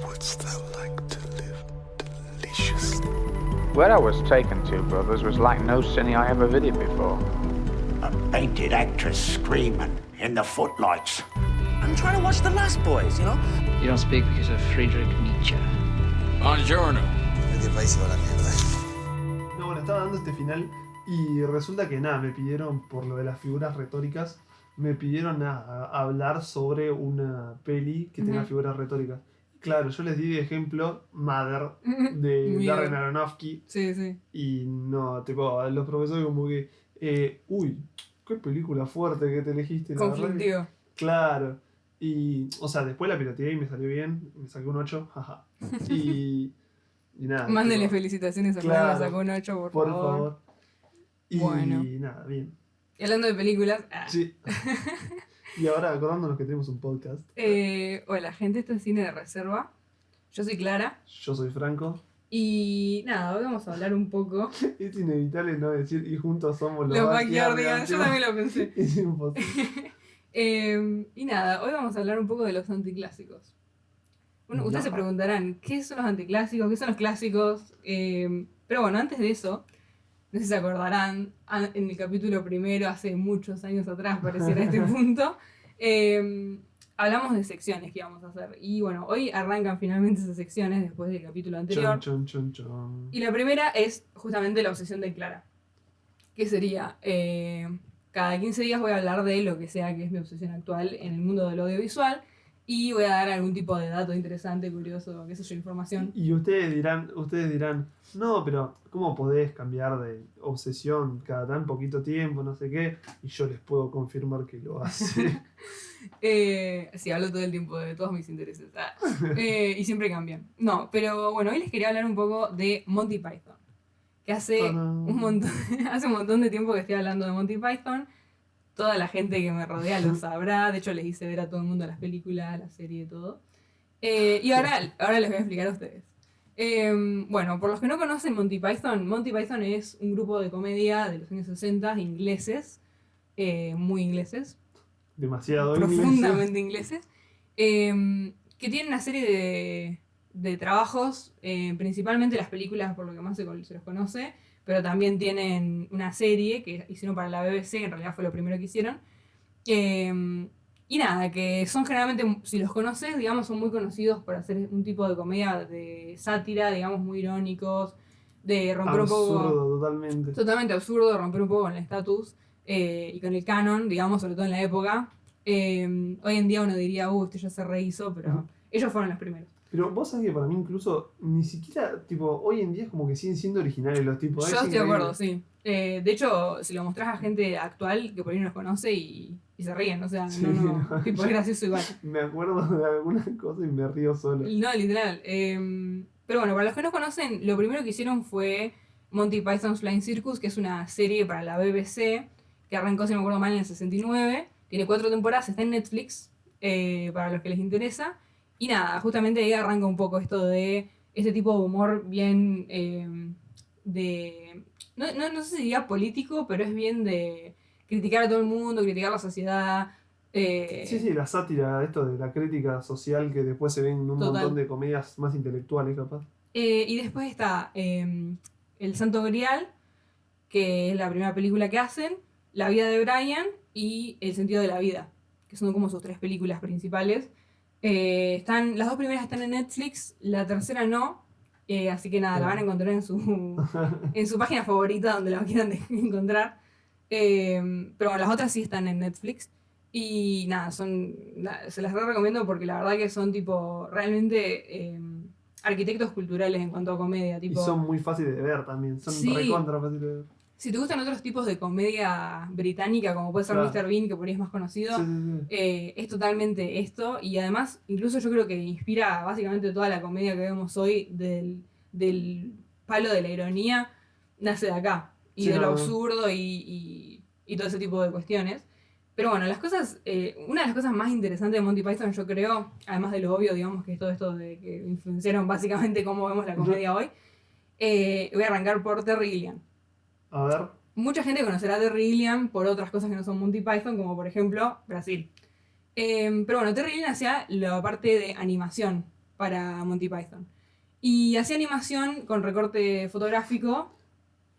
Wouldst thou like to live deliciously? Where I was taken to, brothers, was like no cine I ever visited before. A painted actress screaming in the footlights. I'm trying to watch The Last Boys, you know? You don't speak because of Friedrich Nietzsche. Buongiorno. Medio país se va a la mierda. No, bueno, estaba dando este final y resulta que nada, me pidieron por lo de las figuras retóricas, me pidieron hablar sobre una peli que tenga figuras retóricas. Claro, yo les di de ejemplo Mother de Darren Aronofsky. Sí, sí. Y no, tipo, los profesores como que, uy, qué película fuerte que te elegiste. la verdad que-". Conflictivo. Claro. Y, o sea, después la pirateé y me salió bien, me saqué un 8, jaja. Y nada. Mándenle tipo, felicitaciones a claro, Fernando, sacó un 8, por favor. Y Bueno. nada, bien. Y hablando de películas... Sí. Y ahora acordándonos que tenemos un podcast. Hola, gente, esto es Cine de Reserva. Yo soy Clara. Yo soy Franco. Y nada, hoy vamos a hablar un poco... Es inevitable no decir y juntos somos los Los Backyardigans. Backyardigans, yo también lo pensé. Es imposible. Y nada, hoy vamos a hablar un poco de los anticlásicos. Bueno, ustedes se preguntarán, ¿qué son los anticlásicos? ¿Qué son los clásicos? Pero bueno, antes de eso, no sé si se acordarán, en el capítulo primero, hace muchos años atrás, pareciera este punto, hablamos de secciones que íbamos a hacer. Y bueno, hoy arrancan finalmente esas secciones después del capítulo anterior. Chon, chon, chon, chon. Y la primera es justamente la obsesión de Clara. Que sería, cada 15 días voy a hablar de lo que sea que es mi obsesión actual en el mundo del audiovisual. Y voy a dar algún tipo de dato interesante, curioso, qué sé yo, información. Y ustedes dirán, no, pero ¿cómo podés cambiar de obsesión cada tan poquito tiempo, no sé qué? Y yo les puedo confirmar que lo hace. Sí, hablo todo el tiempo de todos mis intereses. Y siempre cambian. No, pero bueno, hoy les quería hablar un poco de Monty Python. Que hace un montón de tiempo que estoy hablando de Monty Python. Toda la gente que me rodea lo sabrá. De hecho, les hice ver a todo el mundo las películas, la serie y todo. Y ahora les voy a explicar a ustedes. Bueno, por los que no conocen Monty Python es un grupo de comedia de los años 60, ingleses, muy ingleses, Demasiado profundamente ingleses, que tienen una serie de trabajos, principalmente las películas por lo que más se los conoce, pero también tienen una serie que hicieron para la BBC, que en realidad fue lo primero que hicieron. Y nada, que son generalmente, si los conoces, digamos, son muy conocidos por hacer un tipo de comedia de sátira, digamos, muy irónicos, de romper un poco... Absurdo, totalmente. Totalmente absurdo, de romper un poco con el estatus y con el canon, digamos, sobre todo en la época. Hoy en día uno diría, este ya se rehizo, pero ellos fueron los primeros. Pero vos sabés que para mí incluso ni siquiera, tipo, hoy en día es como que siguen siendo originales los tipos. Yo estoy de acuerdo, sí. De hecho, si lo mostrás a gente actual que por ahí no los conoce y se ríen, o sea, Sí, no, tipo, es gracioso igual. Me acuerdo de alguna cosa y me río solo. No, literal. Pero bueno, para los que no conocen, lo primero que hicieron fue Monty Python's Flying Circus, que es una serie para la BBC, que arrancó, si no me acuerdo mal, en el 69. Tiene 4 temporadas, está en Netflix, para los que les interesa. Y nada, justamente ahí arranca un poco esto de este tipo de humor bien no sé si diría político, pero es bien de criticar a todo el mundo, criticar la sociedad. Sí, la sátira, esto de la crítica social que después se ven en un montón de comedias más intelectuales, capaz. Y después está El Santo Grial, que es la primera película que hacen, La vida de Brian y El sentido de la vida, que son como sus 3 películas principales. Las 2 primeras están en Netflix, la tercera no, así que nada, la van a encontrar en su página favorita donde la quieran encontrar. Pero bueno, las otras sí están en Netflix. Y nada, se las recomiendo porque la verdad que son tipo realmente arquitectos culturales en cuanto a comedia. Tipo, y son muy fáciles de ver también, son recontra fáciles de ver. Si te gustan otros tipos de comedia británica, como puede ser Mr. Bean, que por ahí es más conocido, es totalmente esto. Y además, incluso yo creo que inspira básicamente toda la comedia que vemos hoy del palo de la ironía, nace de acá. Y de lo absurdo y todo ese tipo de cuestiones. Pero bueno, una de las cosas más interesantes de Monty Python, yo creo, además de lo obvio, digamos, que es todo esto de que influenciaron básicamente cómo vemos la comedia hoy, voy a arrancar por Terry Gilliam. A ver. Mucha gente conocerá a Terry Gilliam por otras cosas que no son Monty Python, como por ejemplo Brasil. Pero bueno, Terry Gilliam hacía la parte de animación para Monty Python. Y hacía animación con recorte fotográfico.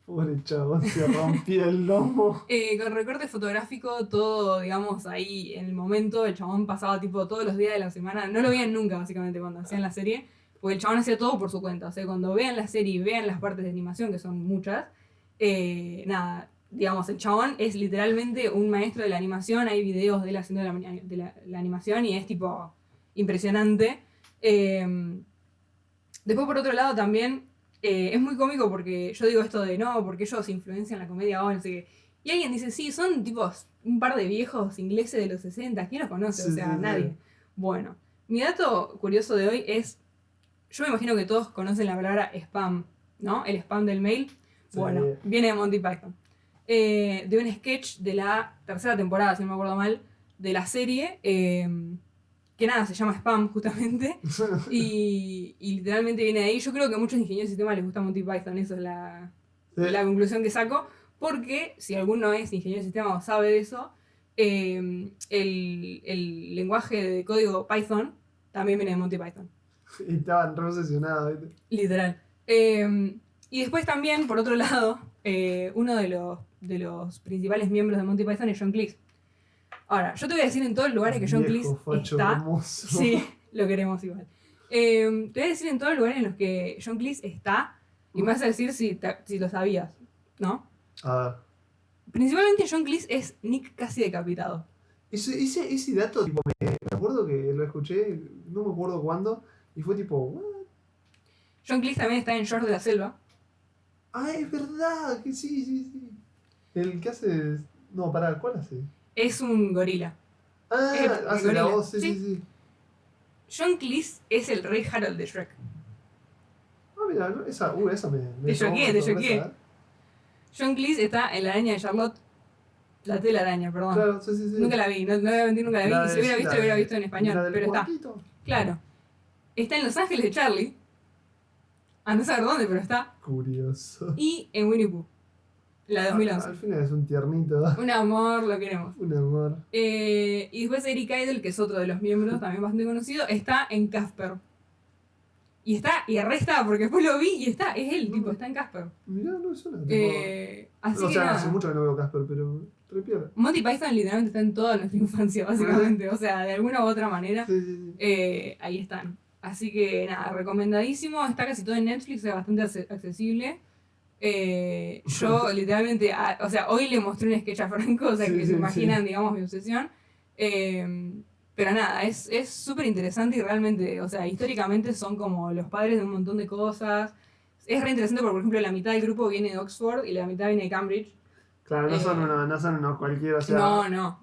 Pobre chabón, se rompía el lomo. Con recorte fotográfico, todo, digamos, ahí en el momento, el chabón pasaba tipo todos los días de la semana, no lo veían nunca básicamente cuando hacían la serie, porque el chabón hacía todo por su cuenta, o sea, cuando vean la serie y vean las partes de animación, que son muchas, nada, digamos, el chabón es literalmente un maestro de la animación, hay videos de él haciendo la animación y es tipo impresionante. Después por otro lado también... es muy cómico porque yo digo esto de no, porque ellos influencian la comedia ahora, no sé qué. Y alguien dice, sí, son tipos un par de viejos ingleses de los 60, ¿quién los conoce? Sí, O sea, sí, nadie. sí. Bueno, mi dato curioso de hoy es, yo me imagino que todos conocen la palabra spam, ¿no? El spam del mail. Sí. Bueno, viene de Monty Python. De un sketch de la tercera temporada, si no me acuerdo mal, de la serie, que nada, se llama Spam, justamente. Y literalmente viene de ahí. Yo creo que a muchos ingenieros de sistemas les gusta Monty Python, eso es la conclusión que saco. Porque si alguno es ingeniero de sistemas o sabe de eso, el lenguaje de código Python también viene de Monty Python. Y estaban re obsesionados, ¿viste? Literal. Y después también, por otro lado, uno de los principales miembros de Monty Python es John Cleese. Ahora, yo te voy a decir en todos los lugares que John Viejo Cleese facho está. hermoso. Sí, lo queremos igual. Te voy a decir en todos los lugares en los que John Cleese está y me vas a decir si lo sabías, ¿no? A ver. Principalmente John Cleese es Nick casi decapitado. Ese dato, tipo, me acuerdo que lo escuché, no me acuerdo cuándo, y fue tipo, ¿what? John Cleese también está en George de la Selva. Ah, es verdad, que sí. El que hace... No, pará, ¿cuál hace? Es un gorila. Ah, hace la gorila. voz, sí. John Cleese es el rey Harold de Shrek. Ah, mira, no, esa me Te llamó choqué, por te sorpresa, choqué. ¿eh? John Cleese está en La araña de Charlotte. La telaraña, perdón. Claro, sí. Nunca la vi, no voy a mentir, nunca la vi. La Y de- si hubiera visto, la lo hubiera de- visto en español. la del Pero está. puerquito. Claro. Está en Los Ángeles de Charlie. Andá a saber dónde, pero está. Curioso. Y en Winnie Pooh. La de 2011. Al final es un tiernito. Un amor, lo queremos. Un amor. Y después Eric Idle, que es otro de los miembros, también bastante conocido, está en Casper. Y arresta, porque después lo vi y es él, tipo, está en Casper. Mirá, no suena. Así O que sea, nada. hace mucho que no veo Casper, pero repiera. Monty Python literalmente está en toda nuestra infancia, básicamente. O sea, de alguna u otra manera, Sí. ahí están. Así que nada, recomendadísimo. Está casi todo en Netflix, es bastante accesible. Yo literalmente, o sea, hoy le mostré un sketch a Franco, o sea, Sí, que sí, se imaginan, sí. digamos, mi obsesión. Pero nada, es súper interesante y realmente, o sea, históricamente son como los padres de un montón de cosas. Es re interesante porque, por ejemplo, la mitad del grupo viene de Oxford y la mitad viene de Cambridge. Claro, no son unos cualquiera, o sea. No.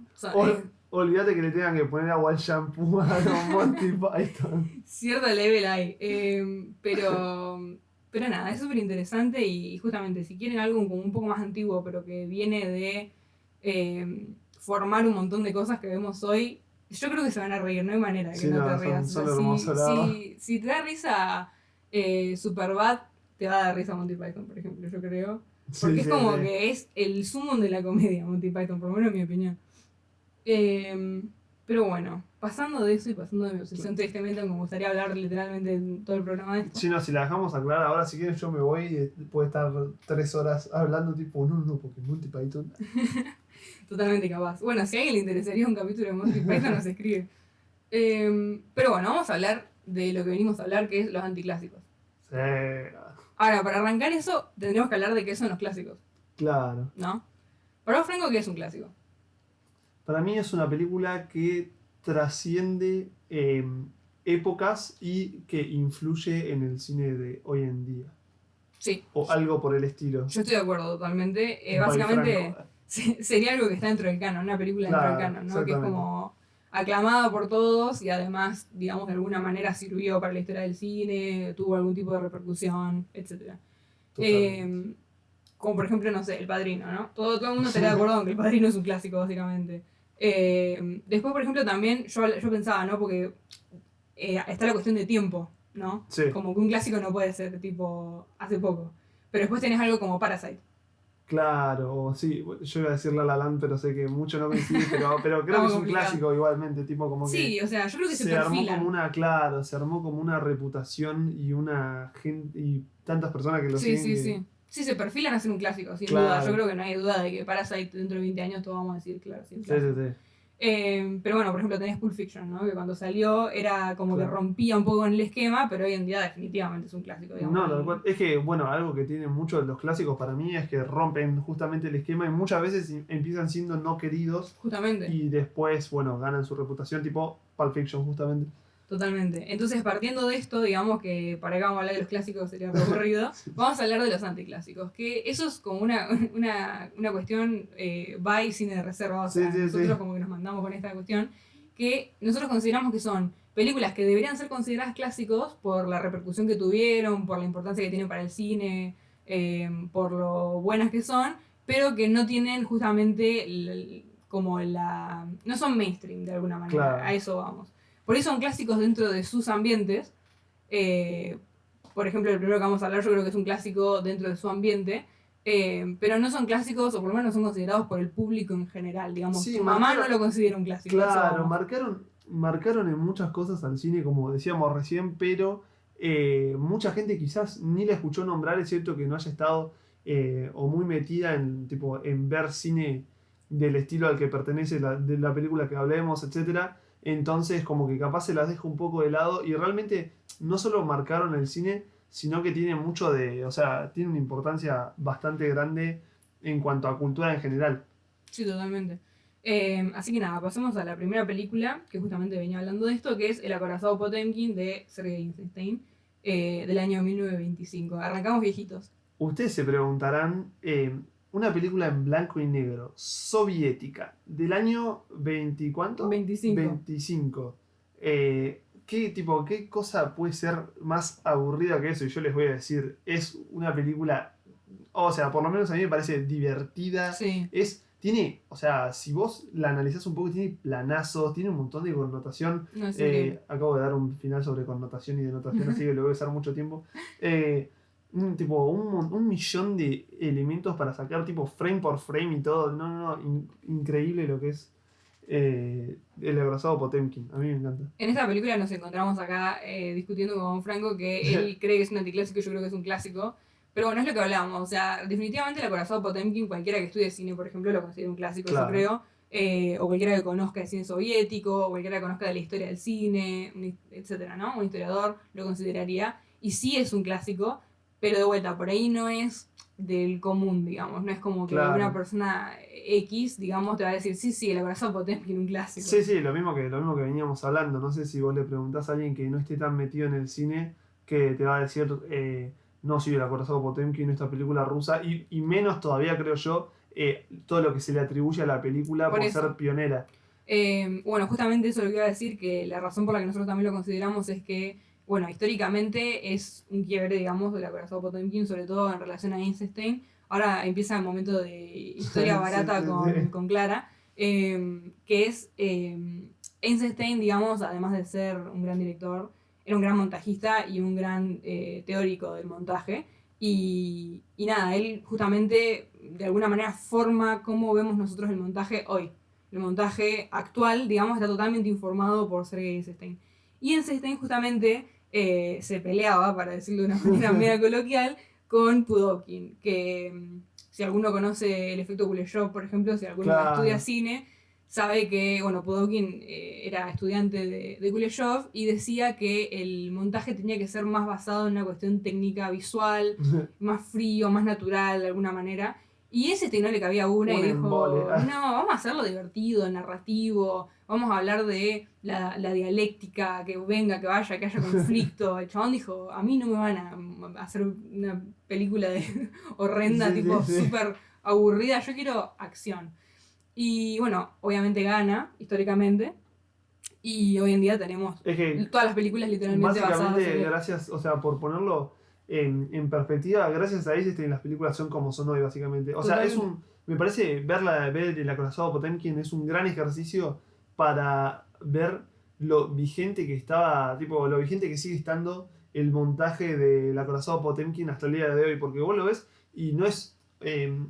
Olvídate que le tengan que poner agua al shampoo a los Monty Python. Cierto level hay. Pero nada, es súper interesante y justamente si quieren algo como un poco más antiguo, pero que viene de formar un montón de cosas que vemos hoy, yo creo que se van a reír, no hay manera de que Sí, no no, te rías. son O sea, hermosos, la verdad. si te da risa Superbad, te va a dar risa Monty Python, por ejemplo, yo creo. Porque es como que es el sumum de la comedia, Monty Python, por lo menos en mi opinión. Pero bueno, pasando de eso y pasando de mi obsesión tristemente, me gustaría hablar literalmente en todo el programa de esto. Sí, no, si la dejamos aclarar ahora, si quieres yo me voy y puede estar 3 horas hablando tipo, no, porque Monty Python. Totalmente capaz. Bueno, si a alguien le interesaría un capítulo de Monty Python, nos escribe. Pero bueno, vamos a hablar de lo que venimos a hablar, que es los anticlásicos. Sí, Ahora, para arrancar eso, tendríamos que hablar de qué son los clásicos, claro. ¿no? Para vos, Franco, ¿qué es un clásico? Para mí es una película que trasciende épocas y que influye en el cine de hoy en día. Sí, O algo por el estilo. yo estoy de acuerdo totalmente. By Básicamente Franco. sería algo que está dentro del canon, una película dentro del Claro, canon, ¿no? Que es exactamente. como aclamada por todos y además, digamos, de alguna manera sirvió para la historia del cine, tuvo algún tipo de repercusión, etc. Totalmente. Como por ejemplo, no sé, El Padrino, ¿no? Todo el mundo estaría de acuerdo con que El Padrino es un clásico, básicamente. Después, por ejemplo, también yo pensaba, ¿no? Porque está la cuestión de tiempo, ¿no? Sí. Como que un clásico no puede ser tipo hace poco. Pero después tenés algo como Parasite, Claro, sí, yo iba a decir La La Land, pero sé que mucho no coincide, pero creo que es un complicado. clásico igualmente, tipo como que Sí, o sea, yo creo que se armó perfilan. como una, claro, se armó como una reputación y una gente y tantas personas que lo Sí, siguen. sí, que- sí. Sí, se perfilan a ser un clásico, sin Claro. duda. Yo creo que no hay duda de que Parasite dentro de 20 años todos vamos a decir, claro, sí, Sí, clásico. sí, sí. Pero bueno, por ejemplo, tenés Pulp Fiction, ¿no? Que cuando salió era como Claro. que rompía un poco con el esquema, pero hoy en día definitivamente es un clásico, digamos. No, tal cual. Es que, bueno, algo que tienen muchos de los clásicos para mí es que rompen justamente el esquema y muchas veces empiezan siendo no queridos Justamente. y después, bueno, ganan su reputación, tipo Pulp Fiction, justamente. Totalmente. Entonces, partiendo de esto, digamos que para acá vamos a hablar de los clásicos, sería muy aburrido, vamos a hablar de los anticlásicos, que eso es como una cuestión by cine de reserva, o sea, Sí, sí, nosotros sí. como que nos mandamos con esta cuestión, que nosotros consideramos que son películas que deberían ser consideradas clásicos por la repercusión que tuvieron, por la importancia que tienen para el cine, por lo buenas que son, pero que no tienen justamente no son mainstream de alguna manera, Claro. a eso vamos. Por eso son clásicos dentro de sus ambientes. Por ejemplo, el primero que vamos a hablar yo creo que es un clásico dentro de su ambiente. Pero no son clásicos, o por lo menos no son considerados por el público en general. Digamos, Sí, tu mamá marcaron- no lo considera un clásico. eso Claro, vamos. marcaron en muchas cosas al cine, como decíamos recién, pero mucha gente quizás ni la escuchó nombrar, es cierto que no haya estado o muy metida en, tipo, en ver cine del estilo al que pertenece de la película que hablemos, etcétera. Entonces como que capaz se las deja un poco de lado y realmente no solo marcaron el cine, sino que tiene mucho o sea, tiene una importancia bastante grande en cuanto a cultura en general. Sí, totalmente. Así que nada, pasemos a la primera película, que justamente venía hablando de esto, que es El acorazado Potemkin de Sergei Eisenstein, del año 1925. Arrancamos viejitos. Ustedes se preguntarán, una película en blanco y negro, soviética, del año 20, ¿cuánto? 25. 25. ¿Qué cosa puede ser más aburrida que eso? Y yo les voy a decir, es una película, o sea, por lo menos a mí me parece divertida. Sí. Tiene, o sea, si vos la analizás un poco, tiene planazos, tiene un montón de connotación. No, es increíble. Acabo de dar un final sobre connotación y denotación, así que lo voy a usar mucho tiempo. Un millón de elementos para sacar, tipo frame por frame y todo. Increíble lo que es El abrazado Potemkin. A mí me encanta. En esta película nos encontramos acá discutiendo con Franco que él cree que es un anticlásico, yo creo que es un clásico. Pero bueno, es lo que hablábamos. O sea, definitivamente El acorazado Potemkin, cualquiera que estudie cine, por ejemplo, lo considera un clásico, Claro. yo creo. O cualquiera que conozca el cine soviético, o cualquiera que conozca de la historia del cine, etcétera, ¿no? Un historiador lo consideraría. Y sí es un clásico, pero de vuelta, por ahí no es del común, digamos. No es como que Claro. una persona X, digamos, te va a decir, sí, El acorazado Potemkin, un clásico. Sí, lo mismo que veníamos hablando. No sé si vos le preguntás a alguien que no esté tan metido en el cine, que te va a decir, no, sí, El acorazado Potemkin, esta película rusa, y menos todavía, creo yo, todo lo que se le atribuye a la película Por por eso. ser pionera. Bueno, justamente eso es lo que iba a decir, que la razón por la que nosotros también lo consideramos es que, bueno, históricamente es un quiebre, digamos, del acorazado Potemkin, sobre todo en relación a Einstein. Ahora empieza el momento de historia Sí, barata sí, con, sí. con Clara, que es Einstein, digamos, además de ser un gran director, era un gran montajista y un gran teórico del montaje. Y nada, él justamente de alguna manera forma cómo vemos nosotros el montaje hoy. El montaje actual, digamos, está totalmente informado por Sergei Eisenstein. Y Eisenstein justamente se peleaba, para decirlo de una manera media coloquial, con Pudovkin, que si alguno conoce el efecto Kuleshov, por ejemplo, si alguno Claro. estudia cine, sabe que, bueno, Pudovkin era estudiante de Kuleshov y decía que el montaje tenía que ser más basado en una cuestión técnica visual, más frío, más natural de alguna manera. Y ese no le cabía una Un y dijo, embole. no, vamos a hacerlo divertido, narrativo, vamos a hablar de la dialéctica, que venga, que vaya, que haya conflicto. El chabón dijo, a mí no me van a hacer una película horrenda, Sí, tipo sí. súper aburrida, yo quiero acción. Y bueno, obviamente gana, históricamente, y hoy en día tenemos Es que todas las películas literalmente basadas básicamente, en él. gracias, o sea, por ponerlo en perspectiva, gracias a Eisenstein las películas son como son hoy, básicamente. O sea, me parece ver El acorazado Potemkin es un gran ejercicio para ver lo vigente que estaba, tipo, lo vigente que sigue estando el montaje del acorazado Potemkin hasta el día de hoy, porque vos lo ves y no es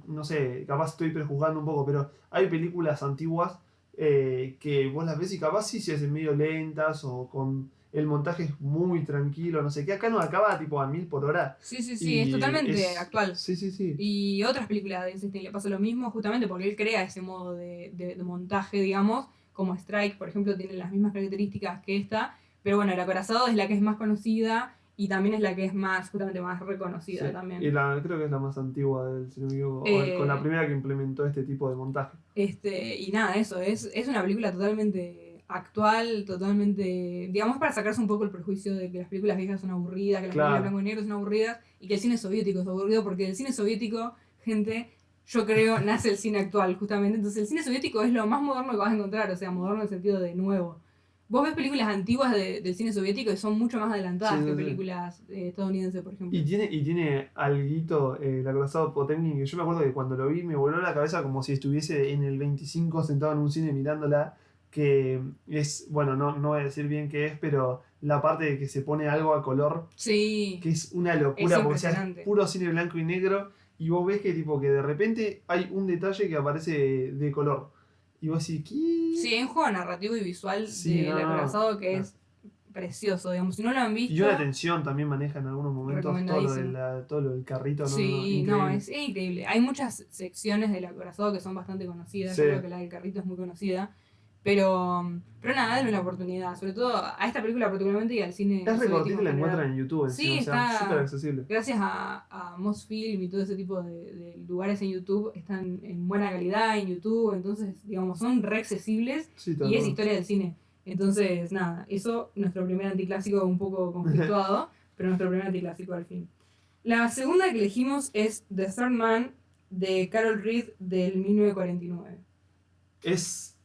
no sé, capaz estoy prejuzgando un poco, pero hay películas antiguas que vos las ves y capaz sí se hacen medio lentas o con el montaje es muy tranquilo, no sé qué. Acá no acaba tipo a 1000 por hora. Sí, Y es totalmente actual. Sí, sí, sí. Y otras películas de Einstein le pasa lo mismo, justamente porque él crea ese modo de montaje, digamos, como Strike, por ejemplo, tiene las mismas características que esta, pero bueno, El Acorazado es la que es más conocida y también es la que es más, justamente más reconocida Sí. también. Y creo que es la más antigua del cine vivo, con la primera que implementó este tipo de montaje. Y nada, eso, es una película totalmente actual, totalmente, digamos, para sacarse un poco el prejuicio de que las películas viejas son aburridas, que las Claro. películas blanco y negro son aburridas y que el cine soviético es aburrido, porque del cine soviético, gente, yo creo, nace el cine actual, justamente. Entonces el cine soviético es lo más moderno que vas a encontrar, o sea, moderno en el sentido de nuevo. Vos ves películas antiguas del cine soviético y son mucho más adelantadas Sí, que sí, sí. películas estadounidenses, por ejemplo. Y tiene alguito, el acorazado Potemkin, que yo me acuerdo que cuando lo vi me voló la cabeza como si estuviese en el 25 sentado en un cine mirándola, que es, bueno, no voy a decir bien qué es, pero la parte de que se pone algo a color, Sí, que es una locura, Es porque o sea, es impresionante. puro cine blanco y negro, y vos ves que tipo que de repente hay un detalle que aparece de color. Y vos decís, ¿qué? sí, hay un juego narrativo y visual Sí, del no, acorazado que no. es precioso, digamos. Si no lo han visto... Y una tensión también maneja en algunos momentos Recomendadísimo. todo lo del carrito. Sí, increíble. no, es increíble. Hay muchas secciones del acorazado que son bastante conocidas. Sí. Yo creo que la del carrito es muy conocida. Pero nada, denle una oportunidad. Sobre todo a esta película particularmente y al cine Es recortita soviético y la en general. encuentran en YouTube, Sí, encima, o sea, está- súper accesible. Gracias a Mosfilm y todo ese tipo de lugares en YouTube, están en buena calidad en YouTube. Entonces, digamos, son re accesibles Sí, tal y es cual. historia del cine. Entonces, nada, eso, nuestro primer anticlásico un poco conflictuado, pero nuestro primer anticlásico al fin. La segunda que elegimos es The Third Man de Carol Reed del 1949. Es,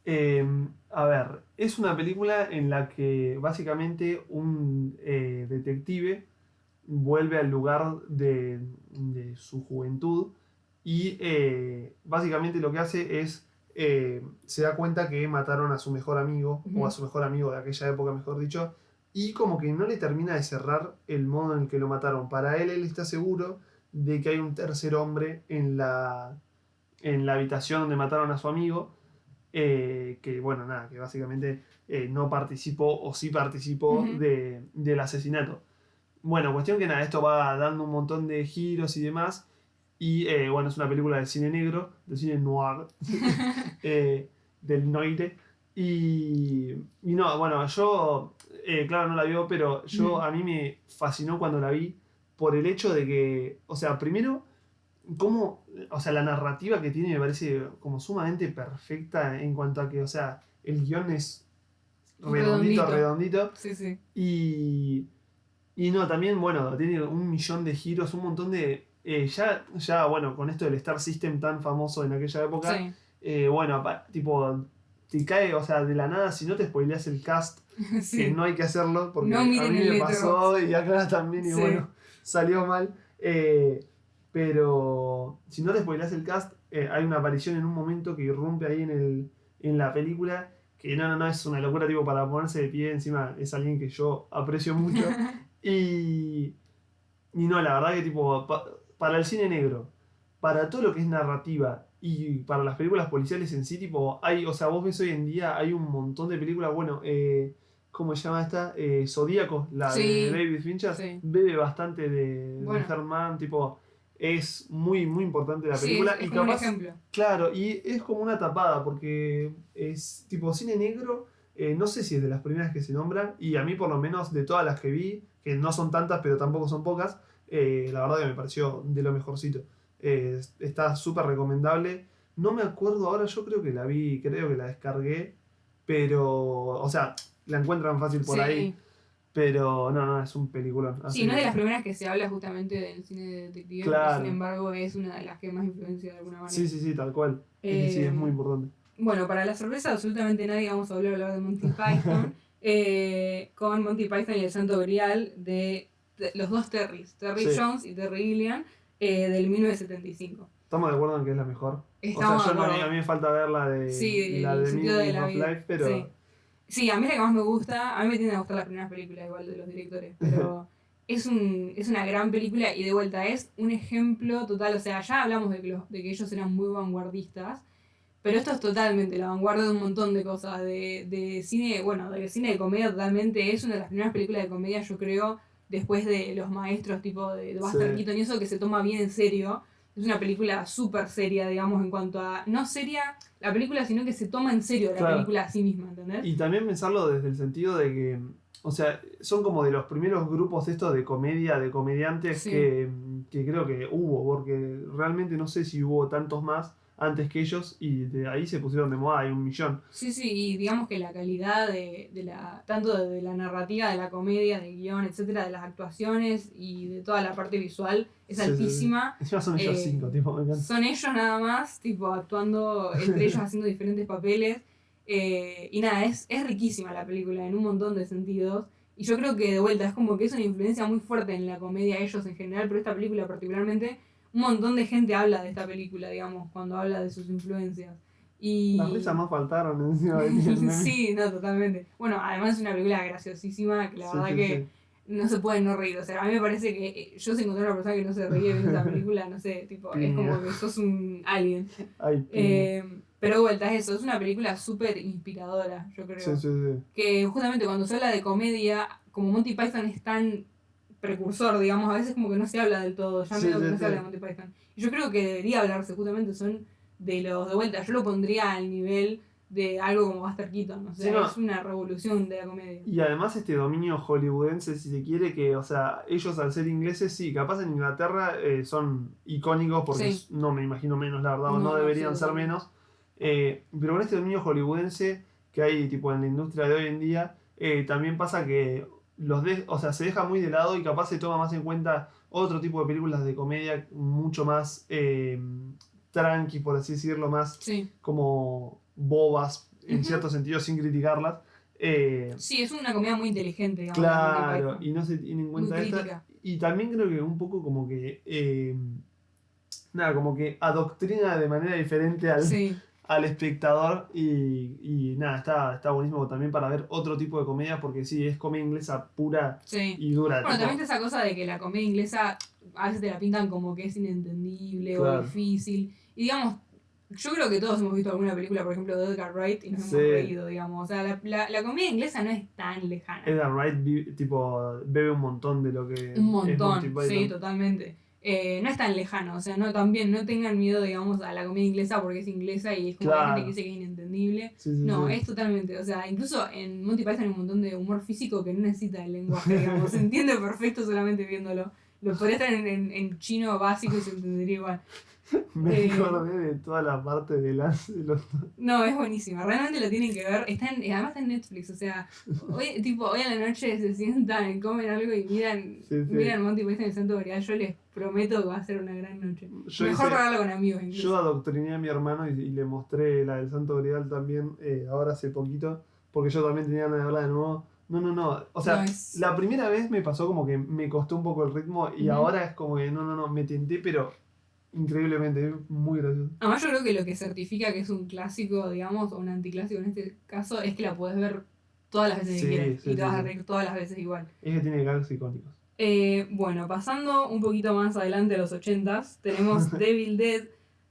a ver, es una película en la que básicamente un detective vuelve al lugar de su juventud y básicamente lo que hace es se da cuenta que mataron a su mejor amigo, Ujú. o a su mejor amigo de aquella época, mejor dicho, y como que no le termina de cerrar el modo en el que lo mataron. Para él está seguro de que hay un tercer hombre en la habitación donde mataron a su amigo, que bueno, nada, que básicamente no participó o sí participó Ujú. del asesinato. Bueno, cuestión que nada, esto va dando un montón de giros y demás. Y bueno, es una película de cine negro, de cine noir, del noire. Y no, bueno, yo, claro, no la vio, pero yo a mí me fascinó cuando la vi por el hecho de que, o sea, primero, cómo, o sea, la narrativa que tiene me parece como sumamente perfecta en cuanto a que, o sea, el guión es redondito. Sí, sí. Y no, también, bueno, tiene un millón de giros, un montón de... ya, bueno, con esto del Star System tan famoso en aquella época, Sí. bueno, tipo, te cae, o sea, de la nada, si no te spoileas el cast, Sí. que no hay que hacerlo, porque No a miren mí el me Letterboxd. pasó y acá también, y Sí. bueno, salió mal. Pero si no te spoileas el cast, hay una aparición en un momento que irrumpe ahí en la película, que no, es una locura, tipo, para ponerse de pie, encima es alguien que yo aprecio mucho. Y no, la verdad que tipo, para el cine negro, para todo lo que es narrativa y para las películas policiales en sí, tipo, o sea, vos ves hoy en día, hay un montón de películas, bueno, ¿cómo se llama esta? Zodíaco, la Sí, de David Fincher, sí. bebe bastante de Bueno. Herman, tipo, es muy, muy importante la Sí, película. es y como un capaz, ejemplo. claro, y es como una tapada, porque es tipo cine negro, no sé si es de las primeras que se nombran, y a mí por lo menos de todas las que vi, que no son tantas pero tampoco son pocas, la verdad que me pareció de lo mejorcito. Está súper recomendable. No me acuerdo ahora, yo creo que la vi, creo que la descargué, pero, o sea, la encuentran fácil por Sí. ahí, pero no, es un peliculón. Sí, Así no es de que- las primeras que se habla justamente del cine de detective, Claro. pero sin embargo es una de las que más influencia de alguna manera. Sí, tal cual. Es que sí, es muy importante. Bueno, para la sorpresa de absolutamente nadie vamos a volver a hablar de Monty Python, con Monty Python y el Santo Grial de los dos Terrys, Terry Sí. Jones y Terry Gilliam, del 1975. Estamos de acuerdo en que es la mejor. Estamos o sea, de acuerdo. a mí me falta ver la de Sí, la el de sentido de Meaning la of vida. Life, pero Sí. Sí, a mí es la que más me gusta. A mí me tienden a gustar las primeras películas igual de los directores, pero es una gran película y de vuelta es un ejemplo total. O sea, ya hablamos de que ellos eran muy vanguardistas, pero esto es totalmente la vanguardia de un montón de cosas. De cine, bueno, de cine de comedia totalmente. Es una de las primeras películas de comedia, yo creo, después de Los Maestros, tipo de Buster Keaton y eso, que se toma bien en serio. Es una película súper seria, digamos, en cuanto a... No seria la película, sino que se toma en serio la película a sí misma, ¿entendés? Y también pensarlo desde el sentido de que, o sea, son como de los primeros grupos estos de comedia, de comediantes que creo que hubo, porque realmente no sé si hubo tantos más antes que ellos y de ahí se pusieron de moda, hay 1.000.000. Sí, y digamos que la calidad tanto de la narrativa, de la comedia, del guión, etcétera, de las actuaciones y de toda la parte visual es altísima. Encima son ellos 5, tipo, me encanta. Son ellos nada más, tipo, actuando entre ellos haciendo diferentes papeles. Y nada, es riquísima la película en un montón de sentidos. Y yo creo que de vuelta es como que es una influencia muy fuerte en la comedia ellos en general, pero esta película particularmente, un montón de gente habla de esta película, digamos, cuando habla de sus influencias. Y... Las risas más faltaron encima de Sí, no, totalmente. Bueno, además es una película graciosísima, que la verdad que no se puede no reír. O sea, a mí me parece que yo si encontré a una persona que no se ríe viendo esta película, no sé, tipo, es como que sos un alien. Ay, pero de vuelta es eso, es una película súper inspiradora, yo creo. Sí. Que justamente cuando se habla de comedia, como Monty Python es tan precursor, digamos, a veces como que no se habla del todo, ya medio que no se habla de Monty Python. Y yo creo que debería hablarse, justamente son de los de vuelta, yo lo pondría al nivel de algo como Buster Keaton, o sea, es una revolución de la comedia. Y además este dominio hollywoodense, si se quiere, que, o sea, ellos al ser ingleses, sí, capaz en Inglaterra son icónicos porque no me imagino menos, la verdad, no deberían ser menos. Pero con este dominio hollywoodense que hay tipo en la industria de hoy en día, también pasa que o sea, se deja muy de lado y capaz se toma más en cuenta otro tipo de películas de comedia mucho más tranqui, por así decirlo, más como bobas en cierto sentido, sin criticarlas. Sí, es una comedia muy inteligente, digamos. Claro, y no se tiene en cuenta esta. Y también creo que un poco como que como que adoctrina de manera diferente al espectador y nada, está buenísimo también para ver otro tipo de comedia porque sí, es comedia inglesa pura y dura. Bueno, también está esa cosa de que la comedia inglesa a veces te la pintan como que es inentendible o difícil. Y digamos, yo creo que todos hemos visto alguna película, por ejemplo, de Edgar Wright y nos hemos reído, digamos. O sea, la comedia inglesa no es tan lejana. Edgar Wright tipo bebe un montón de lo que un montón, sí, totalmente. No es tan lejano, o sea, no tengan miedo, digamos, a la comedia inglesa porque es inglesa y es como la gente que dice que es inentendible. Es totalmente, o sea, incluso en Monty Python hay un montón de humor físico que no necesita el lenguaje, digamos, se entiende perfecto solamente viéndolo. Lo podría estar en chino básico y se entendería igual. Me acordé de toda la parte de los... No, es buenísima, realmente lo tienen que ver. Además está en Netflix, o sea, hoy a la noche se sientan, comen algo y miran Monty Python y el Santo Grial. Yo les prometo que va a ser una gran noche. Mejor probarlo con amigos incluso. Yo adoctriné a mi hermano y le mostré la del Santo Grial también ahora hace poquito, porque yo también tenía ganas de verla de nuevo. No. O sea, la primera vez me pasó como que me costó un poco el ritmo y ahora es como que no, me tenté, pero increíblemente, es muy gracioso. Además yo creo que lo que certifica que es un clásico, digamos, o un anticlásico en este caso, es que la podés ver todas las veces que quieras y te vas a reír todas las veces igual. Es que tiene gags icónicos. Bueno, pasando un poquito más adelante a los 80s, tenemos Devil Dead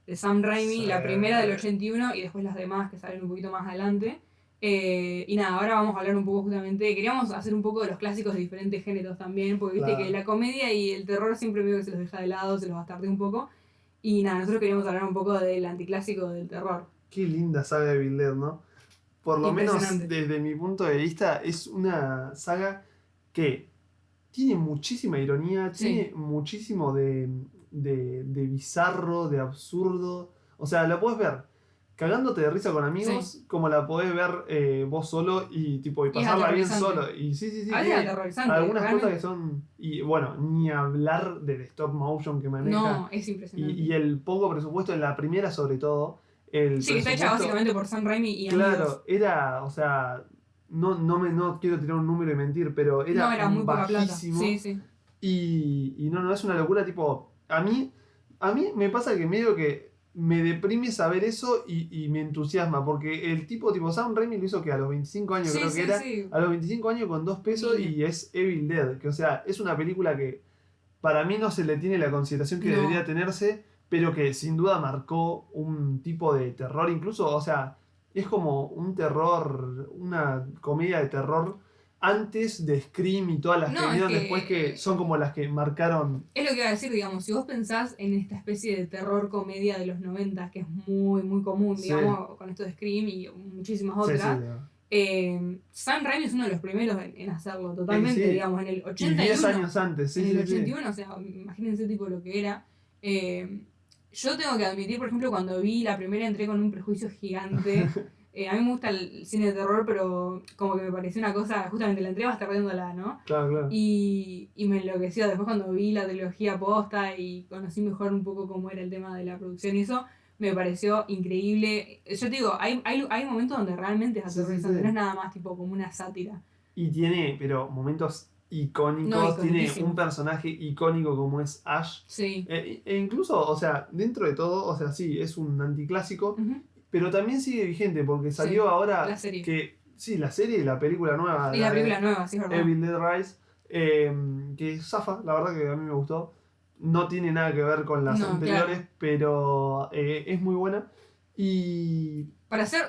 de Sam Raimi, la primera del 81 y después las demás que salen un poquito más adelante. Y nada, ahora vamos a hablar un poco justamente, queríamos hacer un poco de los clásicos de diferentes géneros también, porque viste que la comedia y el terror siempre medio que se los deja de lado, se los bastardea un poco. Y nada, nosotros queríamos hablar un poco del anticlásico del terror. Qué linda saga de Evil Dead, ¿no? Por lo menos desde mi punto de vista es una saga que tiene muchísima ironía, tiene muchísimo de bizarro, de absurdo. O sea, la podés ver cagándote de risa con amigos, como la podés ver vos solo y pasarla bien solo. Y sí. Algunas cosas que son... Y bueno, ni hablar del stop motion que maneja. No, es impresionante. Y el poco presupuesto en la primera sobre todo. Sí, que está hecha básicamente por Sam Raimi y amigos. Claro, era, o sea... No quiero tirar un número y mentir, pero era muy poca plata. Sí. Y no, es una locura, tipo... A mí me pasa que medio que me deprime saber eso y me entusiasma, porque el tipo Sam Raimi lo hizo que a los 25 años, Sí, creo sí, que era, sí. a los 25 años con 2 pesos Sí. y es Evil Dead, que o sea, es una película que para mí no se le tiene la consideración que No. debería tenerse, pero que sin duda marcó un tipo de terror, incluso, o sea, es como un terror, una comedia de terror antes de Scream y todas las No, que es vinieron que- después, que son como las que marcaron. Es lo que iba a decir, digamos, si vos pensás en esta especie de terror comedia de los 90, que es muy, muy común, Sí. digamos, con esto de Scream y muchísimas Sí, otras, sí, Sam Raimi es uno de los primeros en hacerlo, totalmente, Sí. digamos, en el y 81. 10 años antes, sí, en sí, el sí. 81, o sea, imagínense tipo lo que era. Yo tengo que admitir, por ejemplo, cuando vi la primera entré con un prejuicio gigante. A mí me gusta el cine de terror, pero como que me pareció una cosa, justamente la entré bastardeándola, ¿no? Claro, claro. Y me enloqueció. Después cuando vi la trilogía posta y conocí mejor un poco cómo era el tema de la producción y eso, me pareció increíble. Yo te digo, hay momentos donde realmente es Sí, sí, aterrorizante, sí. no es nada más tipo como una sátira. Y tiene, pero momentos icónicos, No, tiene iconiquísimo. un personaje icónico como es Ash. Sí. E incluso, o sea, dentro de todo, o sea, sí, es un anticlásico, Ujú. pero también sigue vigente porque salió Sí, ahora la serie. que, sí, la serie y la película nueva. Y la de película nueva, sí, es verdad. Evil Dead Rise, que zafa, la verdad que a mí me gustó. No tiene nada que ver con las No, anteriores, claro. pero es muy buena. Y Para ser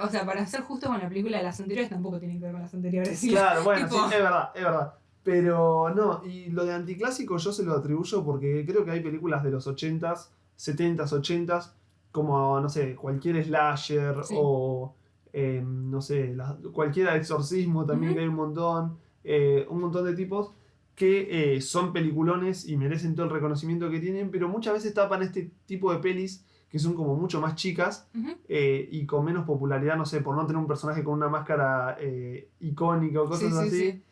justo con la película de las anteriores, tampoco tienen que ver con las anteriores. claro, bueno, Tipo- sí, es verdad. Pero no, y lo de anticlásico yo se lo atribuyo porque creo que hay películas de los 80s, 70s, 80s, como, no sé, cualquier slasher Sí. o, no sé, cualquier exorcismo también, Ujú. que hay un montón de tipos que son peliculones y merecen todo el reconocimiento que tienen, pero muchas veces tapan este tipo de pelis que son como mucho más chicas Ujú. y con menos popularidad, no sé, por no tener un personaje con una máscara icónica o cosas Sí, sí, así. sí.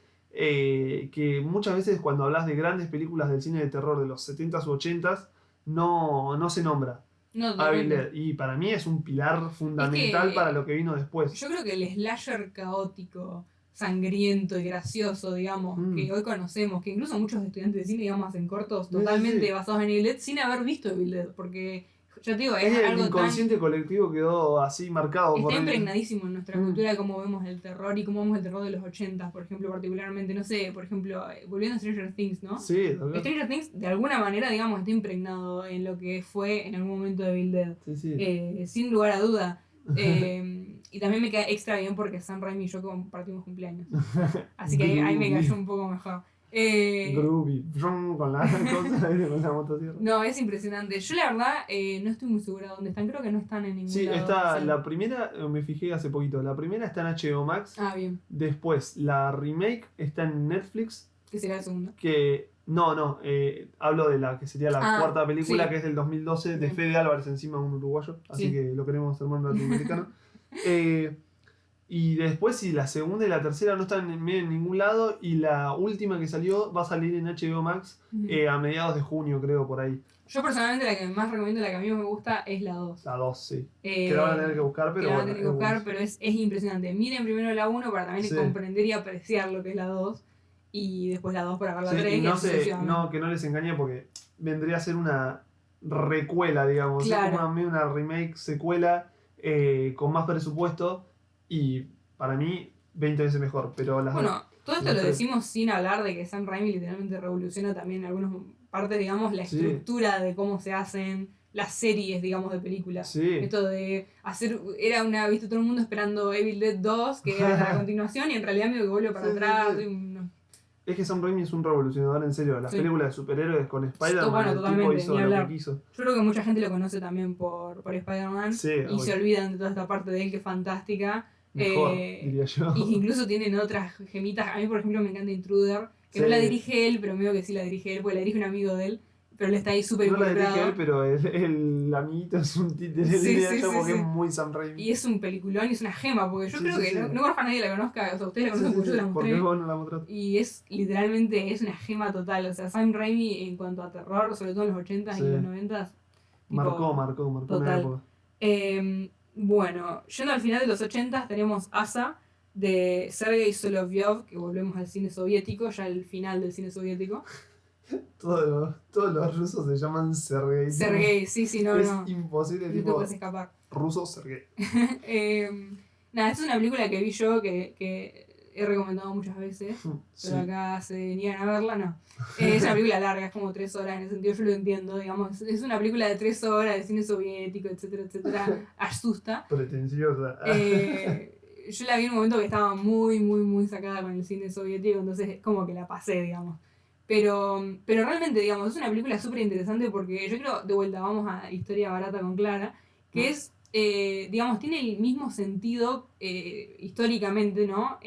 Que muchas veces cuando hablas de grandes películas del cine de terror de los 70s u 80s, no se nombra No, a Evil totalmente. Dead. Y para mí es un pilar fundamental para lo que vino después. Yo creo que el slasher caótico, sangriento y gracioso, digamos, que hoy conocemos, que incluso muchos estudiantes de cine, digamos, hacen cortos Sí, totalmente sí. basados en Evil Dead sin haber visto Evil Dead, porque ya te digo, es El algo tan... inconsciente colectivo quedó así marcado por Está el- impregnadísimo en nuestra cultura de cómo vemos el terror y cómo vemos el terror de los 80, por ejemplo, particularmente, no sé, por ejemplo, volviendo a Stranger Things, ¿no? Sí, tal vez. Stranger Things, de alguna manera, digamos, está impregnado en lo que fue en algún momento de Evil Dead. Sí, sí. Sin lugar a duda. Y también me queda extra bien porque Sam Raimi y yo compartimos cumpleaños. Así que ahí me cayó un poco mejor. Groovy. Brum, con la cosa, con la motosierra. No, es impresionante. Yo la verdad no estoy muy segura de dónde están. Creo que no están en ningún Sí, lado está oficial. la primera, me fijé hace poquito, la primera está en HBO Max. Ah, bien. Después, la remake está en Netflix. Que será la segunda. Que no, hablo de la que sería la cuarta película, sí. que es del 2012, de Bien. Fede Álvarez, encima un uruguayo, así Sí. que lo queremos hermano latinoamericano. Y después, sí, la segunda y la tercera no están en ningún lado, y la última que salió va a salir en HBO Max Ujú. a mediados de junio, creo, por ahí. Yo personalmente la que más recomiendo, la que a mí me gusta, es la 2. La 2, sí. Que la van a tener que buscar, pero que la van a bueno, tener que es buscar, buenísimo. pero es impresionante. Miren primero la 1 para también Sí. comprender y apreciar lo que es la 2. Y después la 2 para ver la Sí, 3. y no así sé, sucesivamente. que no les engañe porque vendría a ser una recuela, digamos, Claro. una remake, secuela, con más presupuesto y para mí 20 veces mejor, pero las Bueno, todo esto las lo tres. decimos sin hablar de que Sam Raimi literalmente revoluciona también en algunas partes, digamos, la Sí. estructura de cómo se hacen las series, digamos, de películas. Sí. Esto de hacer, viste, todo el mundo esperando Evil Dead 2, que era la continuación, y en realidad medio que vuelve para Sí, sí, atrás. sí. y no. Es que Sam Raimi es un revolucionador en serio, las Sí. películas de superhéroes con Spider-Man, Bueno, el tipo totalmente, hizo ni lo hablar. que quiso. Yo creo que mucha gente lo conoce también por Spider-Man, Sí, y obvio. se olvidan de toda esta parte de él que es fantástica. Mejor, diría yo. Y incluso tienen otras gemitas. A mí, por ejemplo, me encanta Intruder, que Sí. no la dirige él, pero medio que sí la dirige él, porque la dirige un amigo de él, pero él está ahí súper No la involucrado. dirige él, pero el amiguito es un títere, Sí, diría sí, yo, sí, porque sí. es muy Sam Raimi. Y es un peliculón y es una gema, porque yo Sí, creo sí, que sí. no conozco a nadie que la conozca, o sea, ustedes la Sí, conocen sí, porque yo sí, se la porque mostré. vos no la mostraste. Y es literalmente es una gema total. O sea, Sam Raimi en cuanto a terror, sobre todo en los 80s Sí. y los 90s. Marcó una total. época. Bueno, yendo al final de los 80s tenemos Asa de Sergei Solovyov, que volvemos al cine soviético, ya el final del cine soviético. Todos los rusos se llaman Sergei. Sergei, sí, no, Es no. imposible, No te tipo, puedes escapar. ruso Sergei. Nada, esta es una película que vi yo que he recomendado muchas veces, Sí. pero acá se niegan a verla, no. Es una película larga, es como 3 horas, en ese sentido yo lo entiendo, digamos. Es una película de 3 horas de cine soviético, etcétera, etcétera. Asusta. Pretenciosa. Yo la vi en un momento que estaba muy sacada con el cine soviético, entonces es como que la pasé, digamos. Pero realmente, digamos, es una película súper interesante porque yo creo, de vuelta, vamos a Historia Barata con Clara, que es, digamos, tiene el mismo sentido históricamente, ¿no?